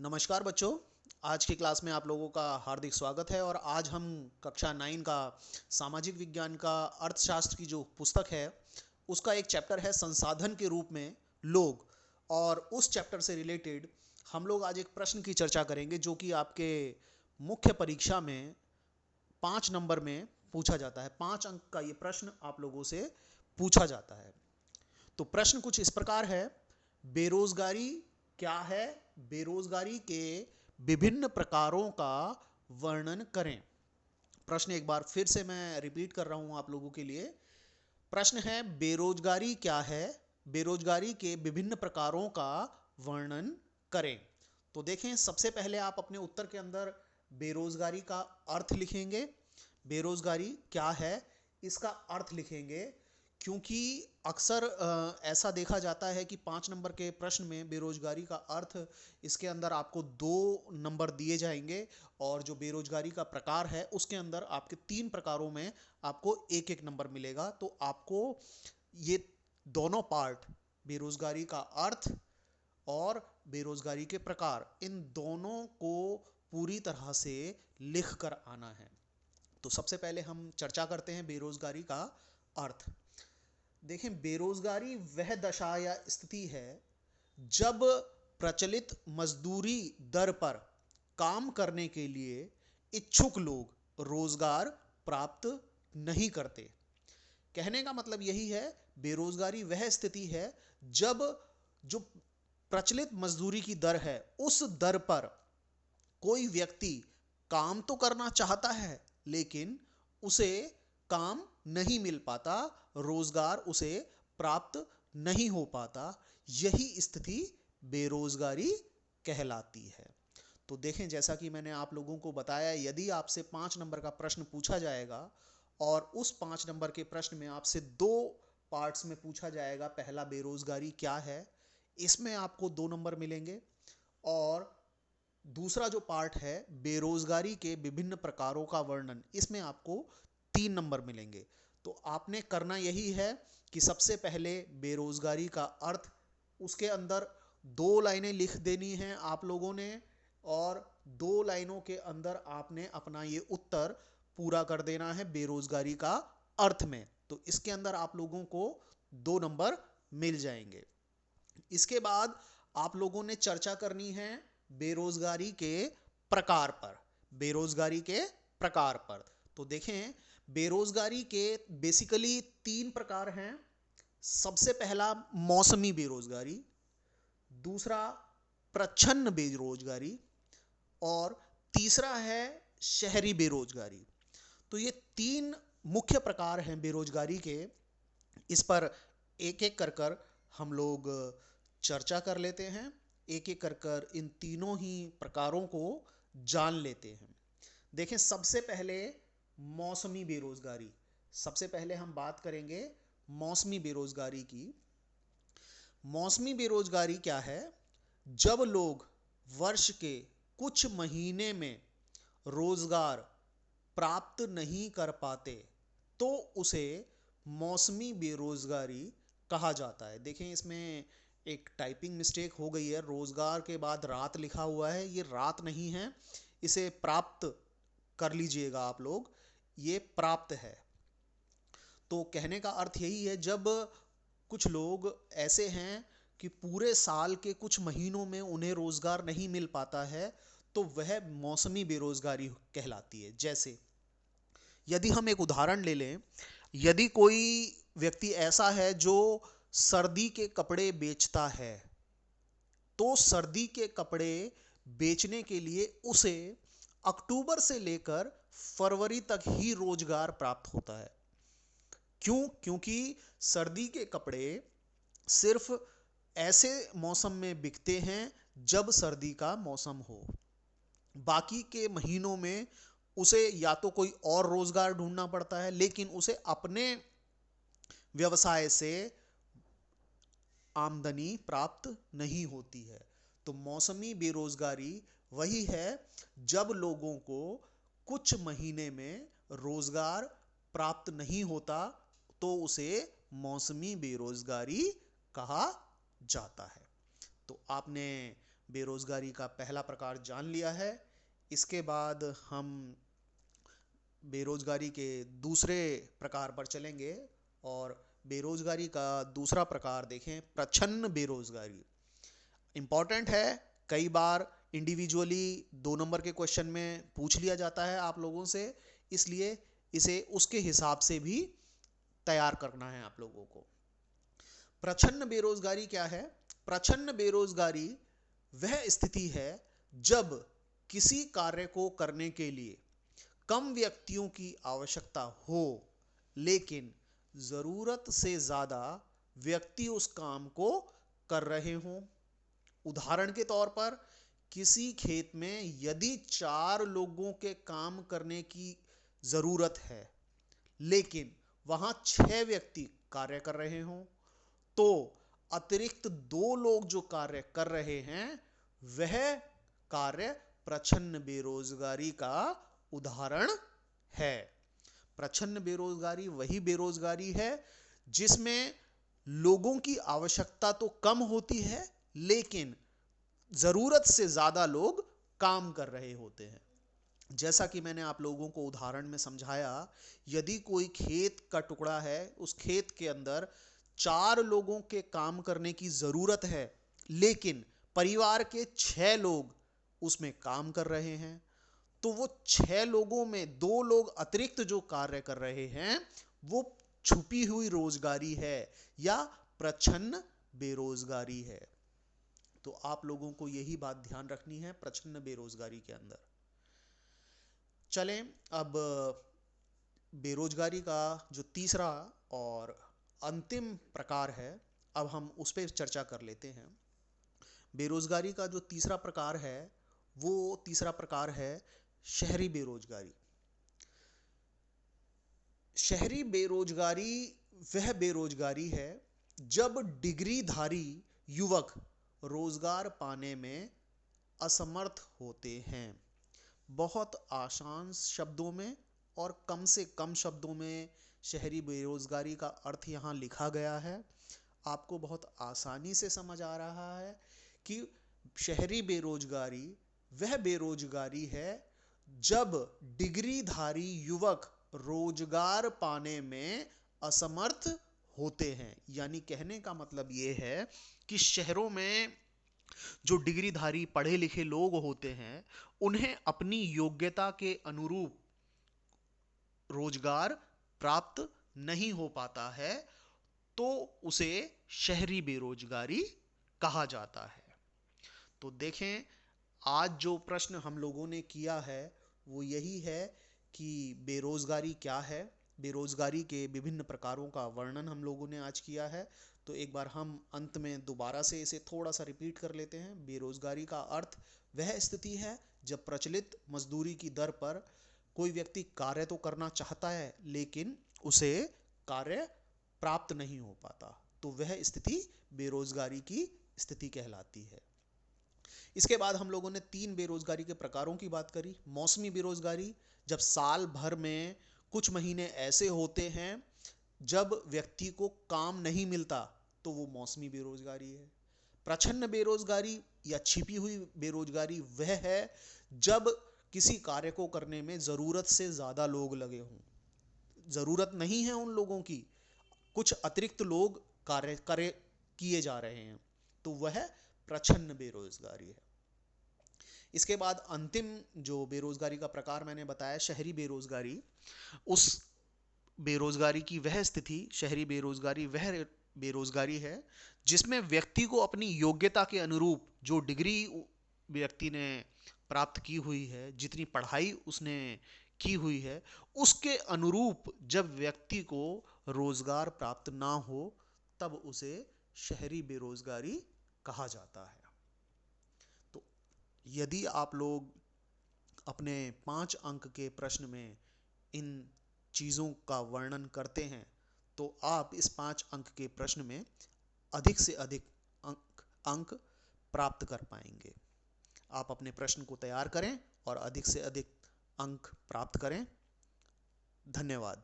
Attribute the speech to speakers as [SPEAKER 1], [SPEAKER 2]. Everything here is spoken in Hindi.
[SPEAKER 1] नमस्कार बच्चों। आज की क्लास में आप लोगों का हार्दिक स्वागत है। और आज हम कक्षा 9 का सामाजिक विज्ञान का अर्थशास्त्र की जो पुस्तक है उसका एक चैप्टर है संसाधन के रूप में लोग। और उस चैप्टर से रिलेटेड हम लोग आज एक प्रश्न की चर्चा करेंगे जो कि आपके मुख्य परीक्षा में 5 नंबर में पूछा जाता है। 5 अंक का ये प्रश्न आप लोगों से पूछा जाता है। तो प्रश्न कुछ इस प्रकार है, बेरोजगारी क्या है? बेरोजगारी के विभिन्न प्रकारों का वर्णन करें। प्रश्न एक बार फिर से मैं रिपीट कर रहा हूं आप लोगों के लिए। प्रश्न है, बेरोजगारी क्या है? बेरोजगारी के विभिन्न प्रकारों का वर्णन करें। तो देखें, सबसे पहले आप अपने उत्तर के अंदर बेरोजगारी का अर्थ लिखेंगे। बेरोजगारी क्या है इसका अर्थ लिखेंगे, क्योंकि अक्सर ऐसा देखा जाता है कि 5 नंबर के प्रश्न में बेरोजगारी का अर्थ, इसके अंदर आपको 2 नंबर दिए जाएंगे और जो बेरोजगारी का प्रकार है उसके अंदर आपके 3 प्रकारों में आपको एक एक नंबर मिलेगा। तो आपको ये दोनों पार्ट, बेरोजगारी का अर्थ और बेरोजगारी के प्रकार, इन दोनों को पूरी तरह से लिख कर आना है। तो सबसे पहले हम चर्चा करते हैं बेरोजगारी का अर्थ। देखें, बेरोजगारी वह दशा या स्थिति है जब प्रचलित मजदूरी दर पर काम करने के लिए इच्छुक लोग रोजगार प्राप्त नहीं करते। कहने का मतलब यही है, बेरोजगारी वह स्थिति है जब जो प्रचलित मजदूरी की दर है उस दर पर कोई व्यक्ति काम तो करना चाहता है लेकिन उसे काम नहीं मिल पाता, रोजगार उसे प्राप्त नहीं हो पाता। यही स्थिति बेरोजगारी कहलाती है। तो देखें, जैसा कि मैंने आप लोगों को बताया, यदि आपसे 5 नंबर का प्रश्न पूछा जाएगा और उस 5 नंबर के प्रश्न में आपसे 2 पार्ट्स में पूछा जाएगा। पहला, बेरोजगारी क्या है, इसमें आपको 2 नंबर मिलेंगे। और दूसरा जो पार्ट है, बेरोजगारी के विभिन्न प्रकारों का वर्णन, इसमें आपको 3 नंबर मिलेंगे। तो आपने करना यही है कि सबसे पहले बेरोजगारी का अर्थ, उसके अंदर 2 लाइनें लिख देनी हैं आप लोगों ने, और 2 लाइनों के अंदर आपने अपना ये उत्तर पूरा कर देना है बेरोजगारी का अर्थ में। तो इसके अंदर आप लोगों को 2 नंबर मिल जाएंगे। इसके बाद आप लोगों ने चर्चा करनी है बेरोजगारी के प्रकार पर। बेरोजगारी के प्रकार पर तो देखें, बेरोजगारी के बेसिकली 3 प्रकार हैं। सबसे पहला मौसमी बेरोजगारी, दूसरा प्रच्छन्न बेरोजगारी, और तीसरा है शहरी बेरोजगारी। तो ये 3 मुख्य प्रकार हैं बेरोजगारी के। इस पर एक एक कर कर हम लोग चर्चा कर लेते हैं। एक एक कर कर इन तीनों ही प्रकारों को जान लेते हैं। देखें, सबसे पहले मौसमी बेरोजगारी। सबसे पहले हम बात करेंगे मौसमी बेरोजगारी की। मौसमी बेरोजगारी क्या है? जब लोग वर्ष के कुछ महीने में रोजगार प्राप्त नहीं कर पाते तो उसे मौसमी बेरोजगारी कहा जाता है। देखें, इसमें एक टाइपिंग मिस्टेक हो गई है। रोजगार के बाद रात लिखा हुआ है, ये रात नहीं है, इसे प्राप्त कर लीजिएगा आप लोग, ये प्राप्त है। तो कहने का अर्थ यही है, जब कुछ लोग ऐसे हैं कि पूरे साल के कुछ महीनों में उन्हें रोजगार नहीं मिल पाता है तो वह मौसमी बेरोजगारी कहलाती है। जैसे यदि हम एक उदाहरण ले लें, यदि कोई व्यक्ति ऐसा है जो सर्दी के कपड़े बेचता है, तो सर्दी के कपड़े बेचने के लिए उसे अक्टूबर से लेकर फरवरी तक ही रोजगार प्राप्त होता है। क्यों? क्योंकि सर्दी के कपड़े सिर्फ ऐसे मौसम में बिकते हैं जब सर्दी का मौसम हो। बाकी के महीनों में उसे या तो कोई और रोजगार ढूंढना पड़ता है, लेकिन उसे अपने व्यवसाय से आमदनी प्राप्त नहीं होती है। तो मौसमी बेरोजगारी वही है जब लोगों को कुछ महीने में रोजगार प्राप्त नहीं होता तो उसे मौसमी बेरोजगारी कहा जाता है। तो आपने बेरोजगारी का पहला प्रकार जान लिया है। इसके बाद हम बेरोजगारी के दूसरे प्रकार पर चलेंगे और बेरोजगारी का दूसरा प्रकार देखें, प्रच्छन्न बेरोजगारी। इंपॉर्टेंट है, कई बार इंडिविजुअली 2 नंबर के क्वेश्चन में पूछ लिया जाता है आप लोगों से, इसलिए इसे उसके हिसाब से भी तैयार करना है आप लोगों को। प्रच्छन्न बेरोजगारी क्या है? प्रच्छन्न बेरोजगारी वह स्थिति है जब किसी कार्य को करने के लिए कम व्यक्तियों की आवश्यकता हो, लेकिन जरूरत से ज्यादा व्यक्ति उस काम को कर रहे हों। उदाहरण के तौर पर, किसी खेत में यदि 4 लोगों के काम करने की जरूरत है, लेकिन वहां 6 व्यक्ति कार्य कर रहे हों, तो अतिरिक्त 2 लोग जो कार्य कर रहे हैं वह कार्य प्रच्छन्न बेरोजगारी का उदाहरण है। प्रच्छन्न बेरोजगारी वही बेरोजगारी है जिसमें लोगों की आवश्यकता तो कम होती है, लेकिन जरूरत से ज्यादा लोग काम कर रहे होते हैं। जैसा कि मैंने आप लोगों को उदाहरण में समझाया, यदि कोई खेत का टुकड़ा है, उस खेत के अंदर 4 लोगों के काम करने की जरूरत है, लेकिन परिवार के 6 लोग उसमें काम कर रहे हैं, तो वो 6 लोगों में 2 लोग अतिरिक्त जो कार्य कर रहे हैं वो छुपी हुई रोजगारी है या प्रच्छन्न बेरोजगारी है। तो आप लोगों को यही बात ध्यान रखनी है प्रच्छन्न बेरोजगारी के अंदर। चलें अब बेरोजगारी का जो तीसरा और अंतिम प्रकार है, अब हम उस पर चर्चा कर लेते हैं। बेरोजगारी का जो तीसरा प्रकार है वो तीसरा प्रकार है शहरी बेरोजगारी। शहरी बेरोजगारी वह बेरोजगारी है जब डिग्रीधारी युवक रोजगार पाने में असमर्थ होते हैं। बहुत आसान शब्दों में और कम से कम शब्दों में शहरी बेरोजगारी का अर्थ यहाँ लिखा गया है। आपको बहुत आसानी से समझ आ रहा है कि शहरी बेरोजगारी वह बेरोजगारी है जब डिग्रीधारी युवक रोजगार पाने में असमर्थ होते हैं। यानी कहने का मतलब ये है कि शहरों में जो डिग्रीधारी पढ़े लिखे लोग होते हैं उन्हें अपनी योग्यता के अनुरूप रोजगार प्राप्त नहीं हो पाता है, तो उसे शहरी बेरोजगारी कहा जाता है। तो देखें, आज जो प्रश्न हम लोगों ने किया है वो यही है कि बेरोजगारी क्या है, बेरोजगारी के विभिन्न प्रकारों का वर्णन हम लोगों ने आज किया है। तो एक बार हम अंत में दोबारा से इसे थोड़ा सा रिपीट कर लेते हैं। बेरोजगारी का अर्थ वह स्थिति है जब प्रचलित मजदूरी की दर पर कोई व्यक्ति कार्य तो करना चाहता है, लेकिन उसे कार्य प्राप्त नहीं हो पाता, तो वह स्थिति बेरोजगारी की स्थिति कहलाती है। इसके बाद हम लोगों ने 3 बेरोजगारी के प्रकारों की बात करी। मौसमी बेरोजगारी, जब साल भर में कुछ महीने ऐसे होते हैं जब व्यक्ति को काम नहीं मिलता, तो वो मौसमी बेरोजगारी है। प्रच्छन्न बेरोजगारी या छिपी हुई बेरोजगारी वह है जब किसी कार्य को करने में जरूरत से ज्यादा लोग लगे हों, जरूरत नहीं है उन लोगों की, कुछ अतिरिक्त लोग कार्य किए जा रहे हैं, तो वह प्रच्छन्न बेरोजगारी है। इसके बाद अंतिम जो बेरोजगारी का प्रकार मैंने बताया, शहरी बेरोजगारी, उस बेरोजगारी की वह स्थिति, शहरी बेरोजगारी वह बेरोजगारी है जिसमें व्यक्ति को अपनी योग्यता के अनुरूप जो डिग्री व्यक्ति ने प्राप्त की हुई है, जितनी पढ़ाई उसने की हुई है, उसके अनुरूप जब व्यक्ति को रोजगार प्राप्त ना हो, तब उसे शहरी बेरोजगारी कहा जाता है। तो यदि आप लोग अपने 5 अंक के प्रश्न में इन चीज़ों का वर्णन करते हैं, तो आप इस 5 अंक के प्रश्न में अधिक से अधिक अंक प्राप्त कर पाएंगे। आप अपने प्रश्न को तैयार करें और अधिक से अधिक अंक प्राप्त करें। धन्यवाद।